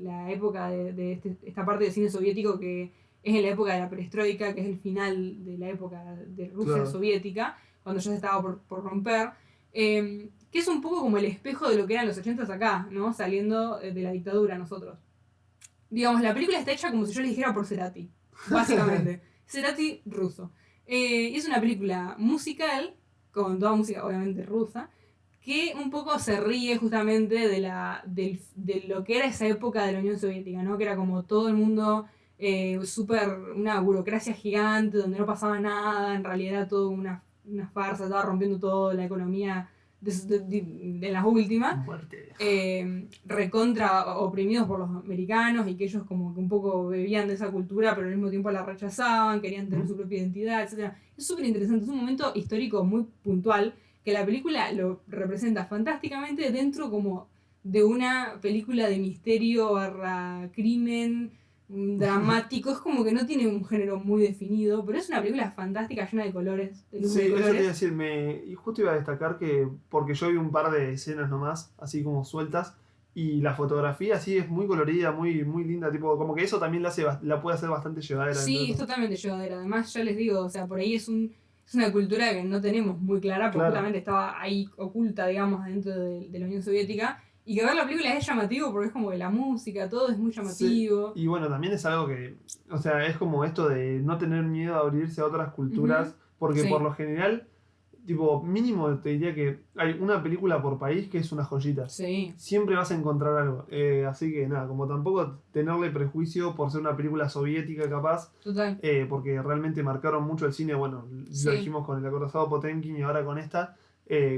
La época de esta parte del cine soviético que es en la época de la perestroika, que es el final de la época de Rusia Claro. soviética, cuando ya se estaba por romper. Que es un poco como el espejo de lo que eran los 80s acá, ¿no? Saliendo de la dictadura nosotros. Digamos, la película está hecha como si yo le dijera por Cerati, básicamente. Cerati ruso. Y es una película musical, con toda música obviamente rusa, que un poco se ríe justamente de lo que era esa época de la Unión Soviética, ¿no? Que era como todo el mundo una burocracia gigante, donde no pasaba nada, en realidad era todo una farsa, estaba rompiendo todo, la economía de las últimas, Muerte. recontra oprimidos por los americanos y que ellos como que un poco bebían de esa cultura pero al mismo tiempo la rechazaban, querían tener su propia identidad, etc. Es súper interesante, es un momento histórico muy puntual que la película lo representa fantásticamente dentro como de una película de misterio / crimen dramático, es como que no tiene un género muy definido, pero es una película fantástica, llena de colores, de luz Sí, y eso te iba a colores. decir, y justo iba a destacar que, porque yo vi un par de escenas nomás, así como sueltas, y la fotografía sí es muy colorida, muy linda, tipo, como que eso también la puede hacer bastante llevadera. Sí, es entonces. totalmente llevadera. Además, ya les digo, o sea, por ahí es una cultura que no tenemos muy clara, porque Claro. justamente estaba ahí oculta, digamos, dentro de la Unión Soviética. Y que ver la película es llamativo porque es como que la música, todo es muy llamativo. Y bueno, también es algo que, o sea, es como esto de no tener miedo a abrirse a otras culturas, porque Sí. por lo general, tipo, mínimo te diría que hay una película por país que es una joyita. Sí, Siempre vas a encontrar algo. Así que nada, como tampoco tenerle prejuicio por ser una película soviética capaz, total. porque realmente marcaron mucho el cine, bueno, Sí. lo dijimos con el acorazado Potemkin y ahora con esta,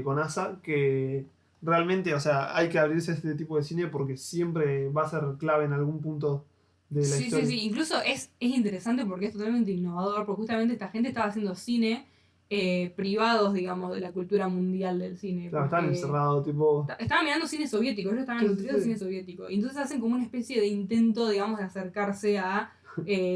con Asa, que realmente, o sea, hay que abrirse a este tipo de cine porque siempre va a ser clave en algún punto de la Sí, historia. sí. Incluso es interesante porque es totalmente innovador, porque justamente esta gente estaba haciendo cine privados, digamos, de la cultura mundial del cine. Claro, están porque encerrados, tipo. estaban mirando cine soviético, ellos estaban Sí, nutridos de sí. cine soviético. Y entonces hacen como una especie de intento, digamos, de acercarse a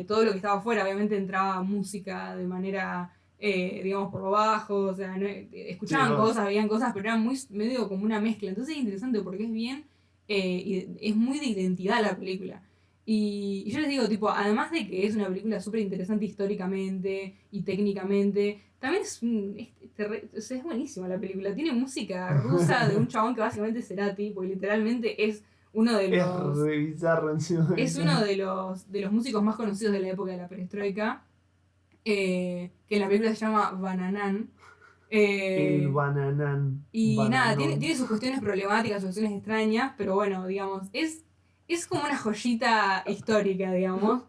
todo lo que estaba afuera. Obviamente entraba música de manera, digamos, por lo bajo, o sea, escuchaban Sí, no. cosas, veían cosas, pero era muy medio como una mezcla. Entonces es interesante porque es bien, es muy de identidad la película. Y yo les digo, tipo, además de que es una película súper interesante históricamente y técnicamente, también es buenísima la película. Tiene música rusa de un chabón que básicamente es Cerati, porque literalmente es uno de Es los... re bizarro encima. Es uno de los músicos más conocidos de la época de la perestroika, que en la película se llama Bananan. El bananán. Y nada, Bananón. tiene sus cuestiones problemáticas, sus cuestiones extrañas, pero bueno, digamos, es como una joyita histórica, digamos,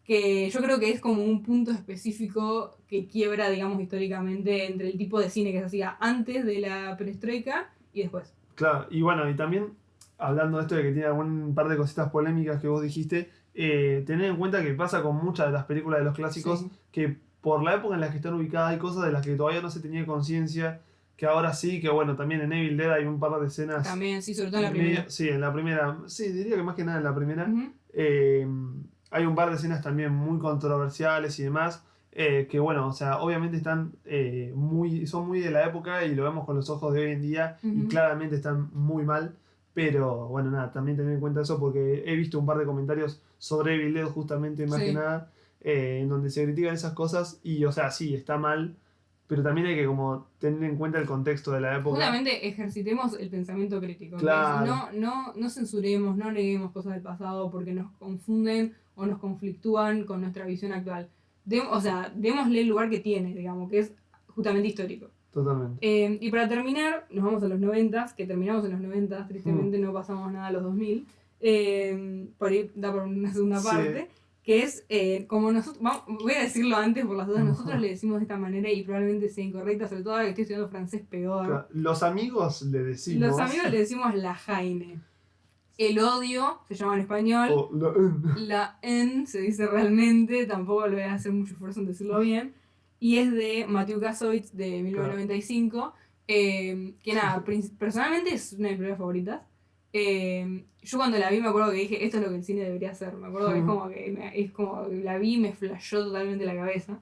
que yo creo que es como un punto específico que quiebra, digamos, históricamente entre el tipo de cine que se hacía antes de la perestroika y después. Claro, y bueno, y también hablando de esto de que tiene un par de cositas polémicas que vos dijiste, tener en cuenta que pasa con muchas de las películas de los clásicos Sí. que por la época en la que están ubicadas hay cosas de las que todavía no se tenía conciencia, que ahora sí, que bueno, también en Evil Dead hay un par de escenas. También, sí, sobre todo en la medio- primera. Sí, en la primera, sí, diría que más que nada en la primera. Ujú. Hay un par de escenas también muy controversiales y demás, que bueno, o sea, obviamente están son muy de la época y lo vemos con los ojos de hoy en día y Ujú. claramente están muy mal, pero bueno, nada, también tener en cuenta eso porque he visto un par de comentarios sobre Evil Dead justamente más Sí. que nada, en donde se critican esas cosas y o sea, sí, está mal, pero también hay que como tener en cuenta el contexto de la época. Justamente ejercitemos el pensamiento crítico. Claro. No censuremos, no neguemos cosas del pasado porque nos confunden o nos conflictúan con nuestra visión actual. O sea, démosle el lugar que tiene, digamos, que es justamente histórico. Totalmente. Y para terminar, nos vamos a los 90s, que terminamos en los 90s, tristemente no pasamos nada a los 2000. Por ahí da por una segunda Sí. parte. que es como nosotros, voy a decirlo antes por las dudas, nosotros le decimos de esta manera y probablemente sea incorrecta, sobre todo ahora que estoy estudiando francés peor. Claro, los amigos le decimos. Los amigos le decimos la Jaine. El odio se llama en español. O La N se dice realmente, tampoco le voy a hacer mucho esfuerzo en decirlo bien. Y es de Matthew Kassovitz de 1995. Que nada, personalmente es una de mis películas favoritas. Yo cuando la vi me acuerdo que dije, esto es lo que el cine debería hacer. Me acuerdo que es como que la vi y me flashó totalmente la cabeza.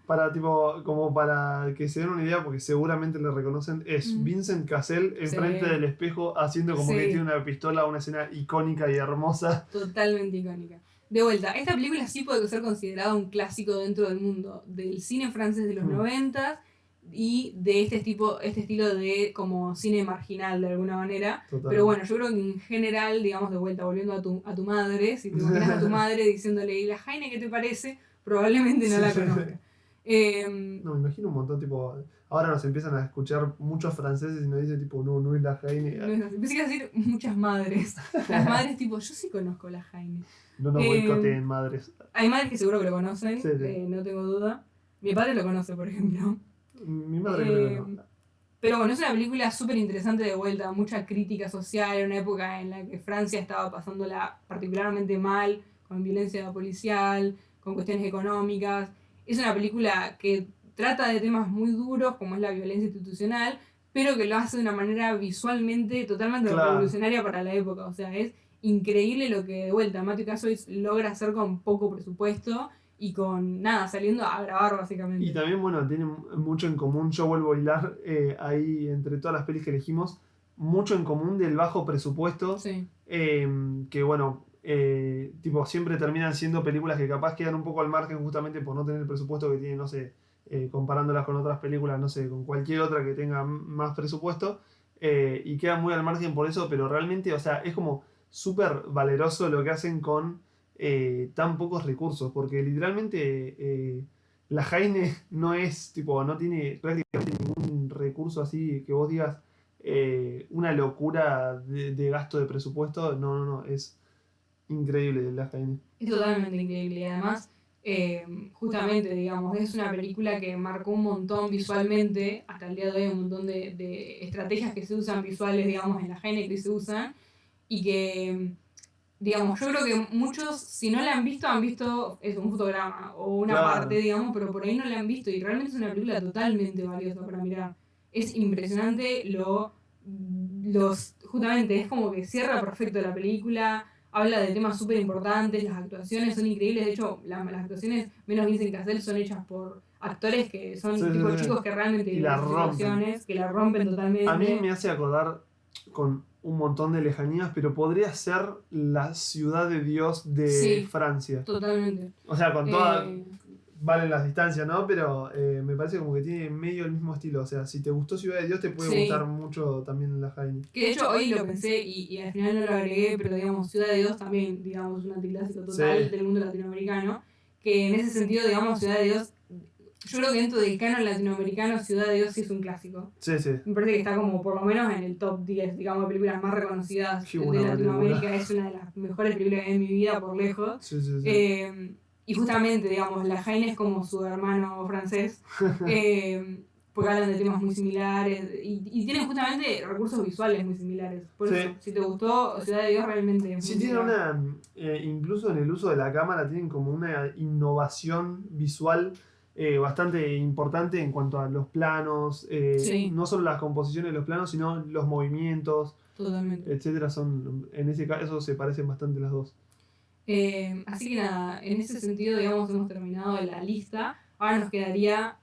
como para que se den una idea, porque seguramente le reconocen, es Vincent Cassel enfrente Sí. del espejo haciendo como Sí. que tiene una pistola, una escena icónica y hermosa. Totalmente icónica. De vuelta, esta película sí puede ser considerada un clásico dentro del mundo del cine francés de los 90 y de este estilo de como cine marginal de alguna manera. Total. Pero bueno, yo creo que en general, digamos, de vuelta, volviendo a tu madre, si te imaginas a tu madre diciéndole, ¿y la Jaine qué te parece? Probablemente no la conozca. No, me imagino un montón, tipo, ahora nos empiezan a escuchar muchos franceses y nos dicen tipo, no es la Jaine. No es así. Pensé que iba a decir muchas madres. Las madres tipo, yo sí conozco la Jaine. No nos boicoteen, madres. Hay madres que seguro que lo conocen, Sí, sí. no tengo duda. Mi padre lo conoce, por ejemplo. Mi madre creo que no. Pero bueno, es una película súper interesante de vuelta, mucha crítica social, en una época en la que Francia estaba pasándola particularmente mal, con violencia policial, con cuestiones económicas. Es una película que trata de temas muy duros, como es la violencia institucional, pero que lo hace de una manera visualmente totalmente Claro. revolucionaria para la época. O sea, es increíble lo que de vuelta Matthew Kassovitz logra hacer con poco presupuesto y con nada, saliendo a grabar básicamente. Y también, bueno, tiene mucho en común, yo vuelvo a hilar ahí entre todas las pelis que elegimos, mucho en común del bajo presupuesto, Sí. que bueno, tipo siempre terminan siendo películas que capaz quedan un poco al margen justamente por no tener el presupuesto que tiene, no sé, comparándolas con otras películas, no sé, con cualquier otra que tenga más presupuesto, y quedan muy al margen por eso, pero realmente, o sea, es como súper valeroso lo que hacen con tan pocos recursos, porque literalmente la Jaine no es, tipo, no tiene prácticamente ningún recurso así que vos digas una locura de gasto de presupuesto, no, es increíble la Jaine. Es totalmente increíble y además, justamente, digamos, es una película que marcó un montón visualmente, hasta el día de hoy un montón de estrategias que se usan visuales, digamos, en la Jaine que se usan y que, digamos, yo creo que muchos, si no la han visto eso, un fotograma o una Claro. parte, digamos, pero por ahí no la han visto y realmente es una película totalmente valiosa para mirar. Es impresionante justamente, es como que cierra perfecto la película, habla de temas súper importantes, las actuaciones son increíbles, de hecho, las actuaciones, menos Vincent Cassel, son hechas por actores que son Sí, tipo sí, sí. chicos que realmente Y viven la esas rompen. situaciones, que la rompen totalmente. A mí me hace acordar con un montón de lejanías, pero podría ser la ciudad de Dios de Sí. Francia. Totalmente. O sea, con toda... Eh, Valen las distancias, ¿no? Pero me parece como que tiene medio el mismo estilo. O sea, si te gustó Ciudad de Dios, te puede Sí. gustar mucho también la Jaime. que de hecho hoy lo pensé y al final no lo agregué, pero digamos, Ciudad de Dios también, digamos, un anticlásico total Sí. del mundo latinoamericano, que en ese sentido, digamos, Ciudad de Dios, yo creo que dentro del canon latinoamericano, Ciudad de Dios sí es un clásico. Sí, sí. Me parece que está como por lo menos en el top 10, digamos, de películas más reconocidas Qué de buena Latinoamérica. película. Es una de las mejores películas que vi en mi vida por lejos. Sí, sí, sí. Y justamente, digamos, la Jaine es como su hermano francés, porque hablan de temas muy similares y tienen justamente recursos visuales muy similares. Por Sí. eso, si te gustó Ciudad de Dios, realmente es Sí, muy tiene similar. incluso en el uso de la cámara, tienen como una innovación visual bastante importante en cuanto a los planos, Sí. no solo las composiciones de los planos, sino los movimientos, Totalmente. etcétera. En ese caso se parecen bastante las dos. Así que nada, en ese sentido, digamos, hemos terminado la lista. Ahora nos quedaría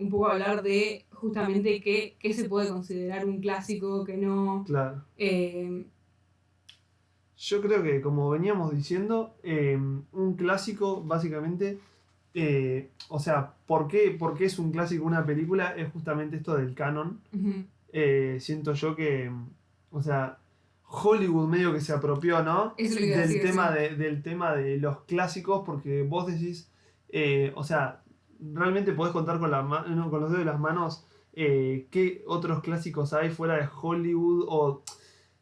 un poco hablar de justamente qué se puede considerar un clásico, qué no. Claro. Eh, Yo creo que, como veníamos diciendo, un clásico, básicamente, o sea, ¿por qué es un clásico una película? Es justamente esto del canon. ujú. Siento yo que, o sea, Hollywood medio que se apropió, ¿no? Eso es lo que iba a decir, Del tema de los clásicos, porque vos decís, o sea, realmente podés contar con con los dedos de las manos qué otros clásicos hay fuera de Hollywood o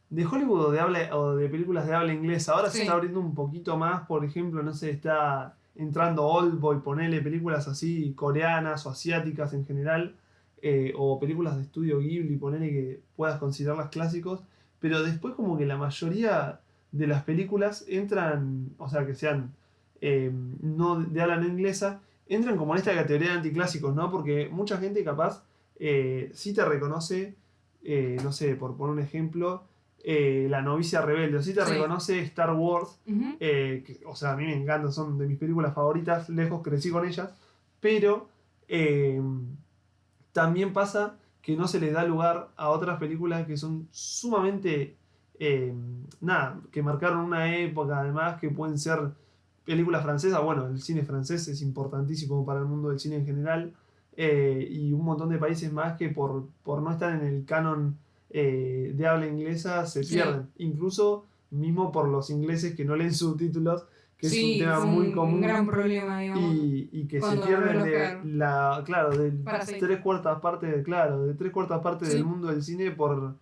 de películas de habla inglesa. Ahora se Sí. está abriendo un poquito más, por ejemplo, no sé, está entrando Oldboy, ponele películas así coreanas o asiáticas en general, o películas de estudio Ghibli, ponele que puedas considerarlas clásicos, pero después como que la mayoría de las películas entran, o sea, que sean no de habla no inglesa, entran como en esta categoría de anticlásicos, ¿no? Porque mucha gente capaz sí te reconoce, no sé, por poner un ejemplo, La novicia rebelde, o sí te Sí. reconoce Star Wars, Ujú. o sea, a mí me encantan, son de mis películas favoritas, lejos crecí con ellas, pero también pasa que no se les da lugar a otras películas que son sumamente, nada, que marcaron una época, además que pueden ser películas francesas, bueno, el cine francés es importantísimo para el mundo del cine en general, y un montón de países más que por no estar en el canon de habla inglesa se Sí. pierden, incluso mismo por los ingleses que no leen subtítulos, que Sí, es un tema fue muy un común. gran problema, digamos. Y que se Cuando pierden ganó el de Oscar. la, claro, de Parasite. 3/4 partes, claro, de 3/4 partes Sí. del mundo del cine por,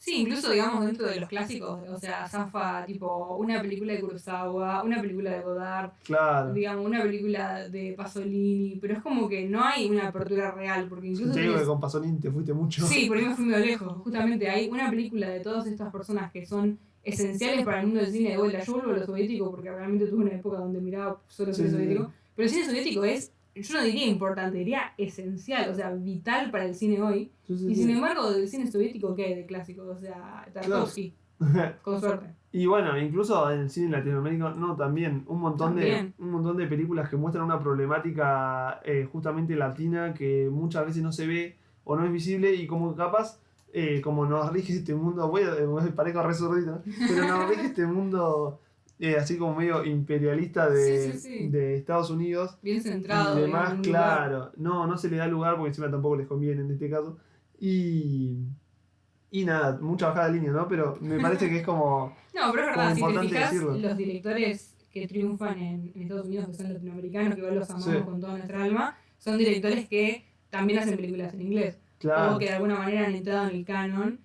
Sí, incluso digamos dentro de los clásicos, o sea, zafa tipo una película de Kurosawa, una película de Godard, claro, digamos, una película de Pasolini, pero es como que no hay una apertura real, porque incluso te digo que tenés- con Pasolini te fuiste mucho. Sí, porque me fui muy lejos. Justamente hay una película de todas estas personas que son esenciales para el mundo del cine de vuelta. Yo vuelvo a lo soviético porque realmente tuve una época donde miraba solo cine Sí, sí, soviético. sí. Pero el cine soviético es, yo no diría importante, diría esencial, o sea, vital para el cine hoy. Sí, sí, Y sí. sin embargo, del cine soviético, ¿qué hay de clásicos? O sea, Tarkovsky, con suerte. Y bueno, incluso en el cine latinoamericano, no, también un montón También. de un montón de películas que muestran una problemática justamente latina que muchas veces no se ve o no es visible y como capaz, como nos rige este mundo, parezco re zurdito, ¿no? Pero nos rige este mundo así como medio imperialista de, Sí, sí, sí. de Estados Unidos Bien centrado. y digamos, demás, en un lugar. claro, no se le da lugar porque encima tampoco les conviene en este caso. Y nada, mucha bajada de línea, ¿no? Pero me parece que es como... No, pero es verdad, Como si te importante fijas, decirlo. los directores que triunfan en Estados Unidos, que son latinoamericanos, que igual los amamos Sí. con toda nuestra alma, son directores que también hacen películas en inglés. Claro. O que de alguna manera han entrado en el canon,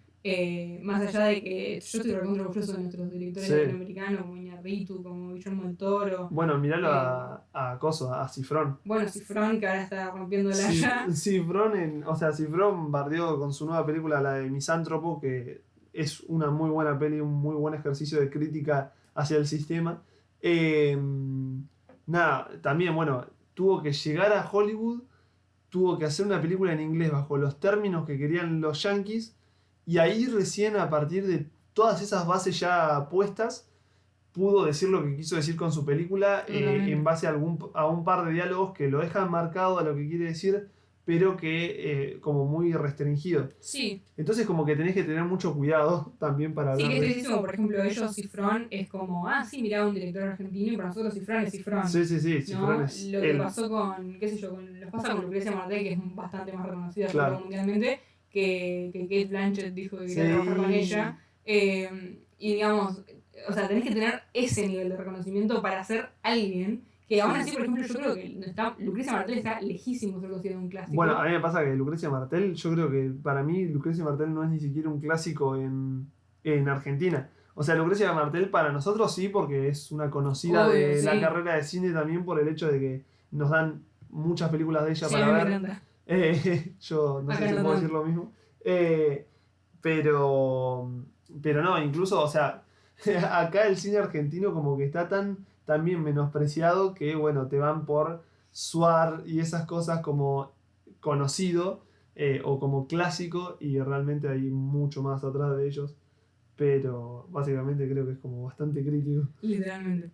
más allá de que yo estoy recontra orgulloso de nuestros directores Sí. latinoamericanos, como Iñárritu, como Guillermo del Toro. Bueno, miralo a Coso, a Cifrón. Bueno, Cifrón, que ahora está rompiéndola allá. Cifrón, Cifrón bardeó con su nueva película, la de Misántropo, que es una muy buena peli, un muy buen ejercicio de crítica hacia el sistema. Nada, también, bueno, tuvo que llegar a Hollywood, tuvo que hacer una película en inglés bajo los términos que querían los yankees, y ahí recién a partir de todas esas bases ya puestas, pudo decir lo que quiso decir con su película en base a un par de diálogos que lo dejan marcado a lo que quiere decir, pero que como muy restringido. Sí, Entonces como que tenés que tener mucho cuidado también para sí, hablar que es de... tristísimo. Por ejemplo, ellos, Cifrón, es como, sí, mirá, un director argentino, y para nosotros Cifrón es Cifrón. Sí, ¿No? Cifrón es Lo que él. pasó con, qué sé yo, los pasa con Lucrecia Martel, que es bastante más reconocida Claro. yo creo, mundialmente, que Kate Blanchett dijo que quería Sí. trabajar con ella. Y digamos, o sea, tenés que tener ese nivel de reconocimiento para ser alguien que aún así, por ejemplo, yo creo que Lucrecia Martel está lejísimo de ser considerado un clásico. Bueno, a mí me pasa que Lucrecia Martel, yo creo que para mí Lucrecia Martel no es ni siquiera un clásico en Argentina. O sea, Lucrecia Martel para nosotros sí, porque es una conocida Obvio, de la sí. carrera de cine también por el hecho de que nos dan muchas películas de ella sí, para a mí me ver. encanta. Yo no Acá sé si no puedo tanto. decir lo mismo. Pero no, incluso, o sea, acá el cine argentino como que está tan bien menospreciado que, bueno, te van por Suar y esas cosas como conocido o como clásico y realmente hay mucho más atrás de ellos. Pero básicamente creo que es como bastante crítico. Literalmente.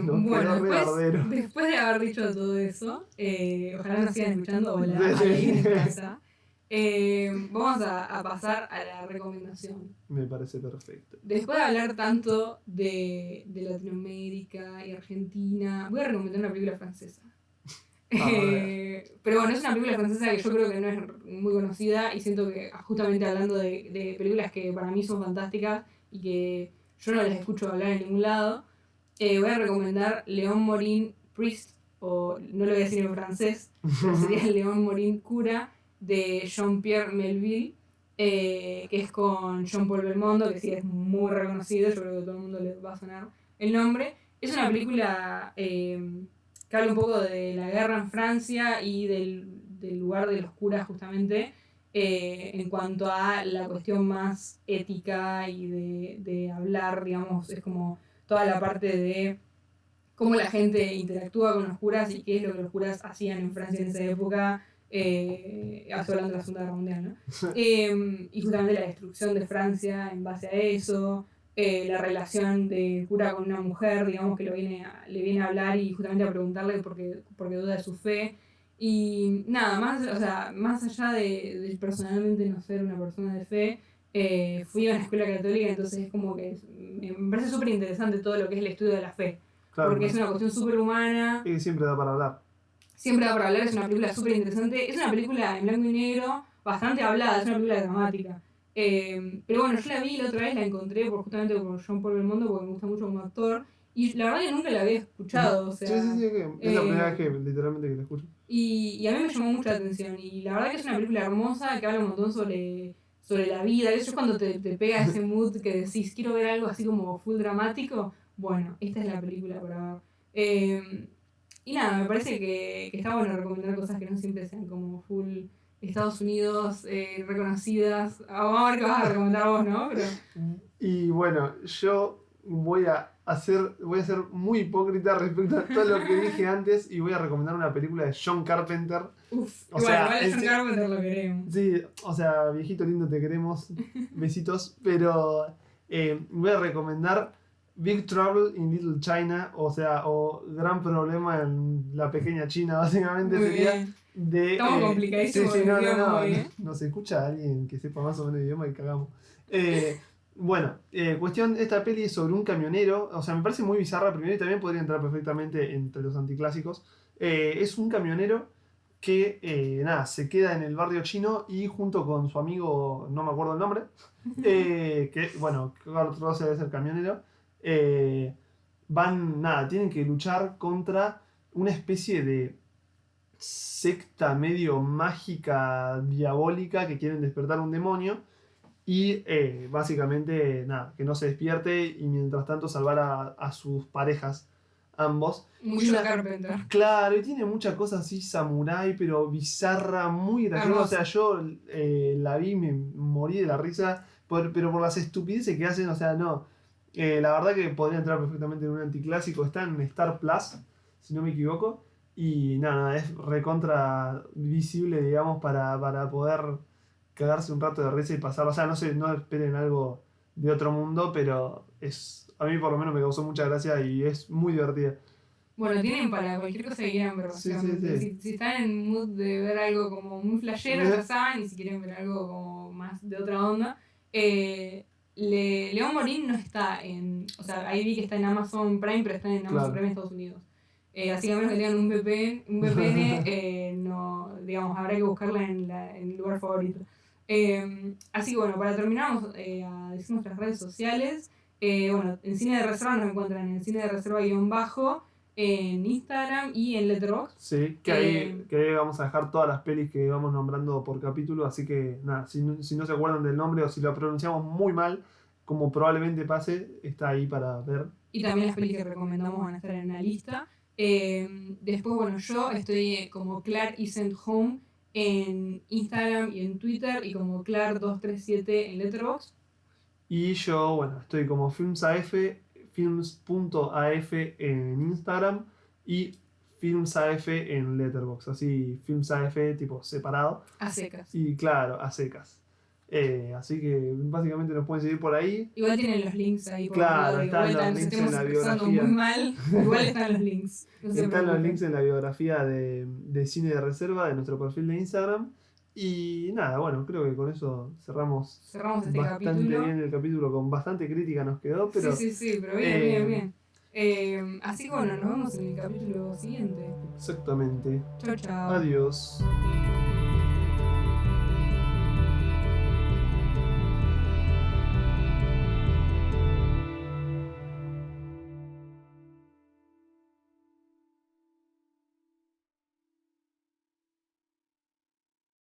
Nos Bueno, quedó re bardero. después de haber dicho todo eso, ojalá nos sigan escuchando. Hola, Sí, sí. ahí en casa. Vamos a pasar a la recomendación. Me parece perfecto. Después de hablar tanto de Latinoamérica y Argentina, voy a recomendar una película francesa. Pero bueno, es una película francesa que yo creo que no es muy conocida y siento que justamente hablando de películas que para mí son fantásticas y que yo no las escucho hablar en ningún lado, voy a recomendar Léon Morin Priest, o no lo voy a decir en francés, pero sería Léon Morin Cura, de Jean-Pierre Melville, que es con Jean-Paul Belmondo, que sí es muy reconocido, yo creo que a todo el mundo le va a sonar el nombre. Es una película que habla un poco de la guerra en Francia y del lugar de los curas justamente en cuanto a la cuestión más ética y de hablar, digamos, es como toda la parte de cómo la gente interactúa con los curas y qué es lo que los curas hacían en Francia en esa época, hablando de la Segunda Guerra Mundial, ¿no? Y justamente la destrucción de Francia en base a eso, la relación del cura con una mujer, digamos, que le viene a hablar y justamente a preguntarle porque duda de su fe. Y nada, más allá de personalmente no ser una persona de fe, fui a una escuela católica, entonces es como que me parece súper interesante todo lo que es el estudio de la fe. Claro, Porque es una cuestión súper humana. Y siempre da para hablar. Siempre da para hablar, es una película súper interesante. Es una película en blanco y negro, bastante hablada, es una película dramática. Pero bueno, yo la vi la otra vez, la encontré justamente por Jean Paul Belmondo, porque me gusta mucho como actor. Y la verdad que nunca la había escuchado. O sea, Sí, es la primera vez que literalmente que la escucho. Y a mí me llamó mucho la atención. Y la verdad que es una película hermosa que habla un montón sobre la vida. Eso es cuando te pega ese mood que decís, quiero ver algo así como full dramático. Bueno, esta es la película para ver. Y nada, me parece que está bueno recomendar cosas que no siempre sean como full Estados Unidos, reconocidas. Vamos a ver qué vas a recomendar vos, ¿no? Pero... Y bueno, yo voy a ser muy hipócrita respecto a todo lo que dije antes y voy a recomendar una película de John Carpenter. Igual John Carpenter lo queremos. Sí, o sea, viejito lindo, te queremos. Besitos. Pero voy a recomendar Big Trouble in Little China, o Gran Problema en la Pequeña China, básicamente. Muy sería bien. Estamos complicadísimos. Sí, no. Hoy, ¿eh? Nos escucha alguien que sepa más o menos el idioma y cagamos. Bueno, cuestión, esta peli es sobre un camionero, o sea, me parece muy bizarra primero y también podría entrar perfectamente entre los anticlásicos. Es un camionero que, se queda en el barrio chino y junto con su amigo, no me acuerdo el nombre, que, bueno, Kurt Russell es el camionero, tienen que luchar contra una especie de secta medio mágica, diabólica, que quieren despertar un demonio. Y básicamente, que no se despierte y mientras tanto salvar a sus parejas, ambos. Mucho Carpenter. Claro, y tiene muchas cosas así, samurái, pero bizarra, muy graciosa. O sea, yo la vi y me morí de la risa, pero por las estupideces que hacen, o sea, no. La verdad que podría entrar perfectamente en un anticlásico. Está en Star Plus, si no me equivoco. Y nada, es recontra visible, digamos, para poder cagarse un rato de risa y pasar. O sea, no esperen algo de otro mundo, pero a mí por lo menos me causó mucha gracia y es muy divertida. Bueno, tienen para cualquier cosa que quieran ver, básicamente. Sí. Si están en mood de ver algo como muy flashero, ya saben, y si quieren ver algo como más de otra onda. León Morín no está en... O sea, ahí vi que está en Amazon Prime, pero está en Amazon Prime en Estados Unidos. Así que a menos que tengan un VPN, no, digamos, habrá que buscarla en el lugar favorito. Así que bueno, para terminar vamos a decir nuestras redes sociales. Bueno, en Cine de Reserva nos encuentran en Cine de Reserva _ en Instagram y en Letterboxd. Sí, que ahí vamos a dejar todas las pelis que vamos nombrando por capítulo, así que nada, si no se acuerdan del nombre o si lo pronunciamos muy mal, como probablemente pase, está ahí para ver. Y también las pelis que recomendamos van a estar en la lista. Después, bueno, yo estoy como Clark Isn't Home en Instagram y en Twitter y como Clark237 en Letterboxd. Y yo, bueno, estoy como filmsaf en Instagram y filmsaf en Letterboxd, así filmsaf tipo separado. A secas. Y claro, a secas. Así que básicamente nos pueden seguir por ahí. Igual tienen los links ahí por claro, de están vuelta, los links en la biografía. Muy mal, igual están los links. No se Están los preocupen. links en la biografía de Cine de Reserva de nuestro perfil de Instagram. Y nada, bueno, creo que con eso cerramos este bastante capítulo. bien el capítulo, con bastante crítica nos quedó, pero Sí, pero bien. Así que bueno, nos vemos en el capítulo siguiente. exactamente. Chao. Adiós.